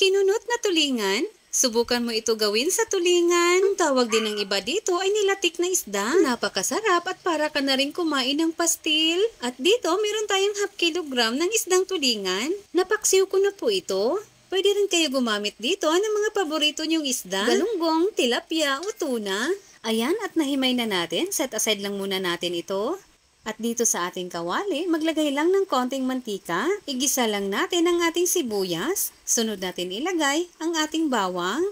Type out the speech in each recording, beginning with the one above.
Kinunot na tulingan? Subukan mo ito gawin sa tulingan. Ang tawag din ng iba dito ay nilatik na isda. Napakasarap at para ka na rin kumain ng pastil. At dito, meron tayong half kilogram ng isdang tulingan. Napaksiw ko na po ito. Pwede rin kayo gumamit dito ng mga paborito niyong isda. Galunggong, tilapia o tuna. Ayan, at nahimay na natin. Set aside lang muna natin ito. At dito sa ating kawali, maglagay lang ng konting mantika. Igisa lang natin ang ating sibuyas. Sunod natin ilagay ang ating bawang.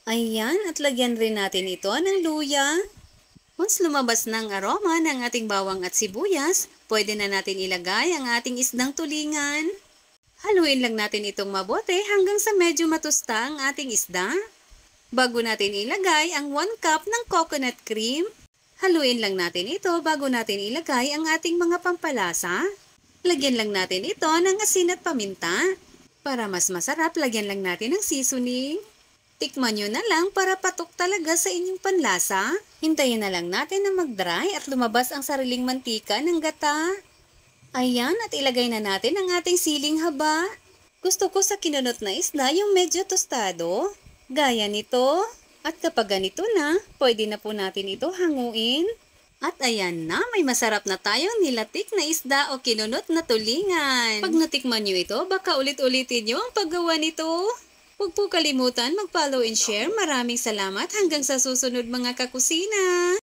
Ayan, at lagyan rin natin ito ng luya. Once lumabas ng aroma ng ating bawang at sibuyas, pwede na natin ilagay ang ating isdang tulingan. Haluin lang natin itong mabuti hanggang sa medyo matusta ang ating isda. Bago natin ilagay ang 1 cup ng coconut cream, haluin lang natin ito bago natin ilagay ang ating mga pampalasa. Lagyan lang natin ito ng asin at paminta. Para mas masarap, lagyan lang natin ng seasoning. Tikman nyo na lang para patok talaga sa inyong panlasa. Hintayin na lang natin na mag-dry at lumabas ang sariling mantika ng gata. Ayan, at ilagay na natin ang ating siling haba. Gusto ko sa kinunot na isda yung medyo tostado. Gaya nito. At kapag ganito na, pwede na po natin ito hanguin. At ayan na, may masarap na tayong nilatik na isda o kinunot na tulingan. Pag natikman nyo ito, baka ulit-ulitin nyo ang paggawa nito. Huwag po kalimutan mag-follow and share. Maraming salamat hanggang sa susunod mga kakusina.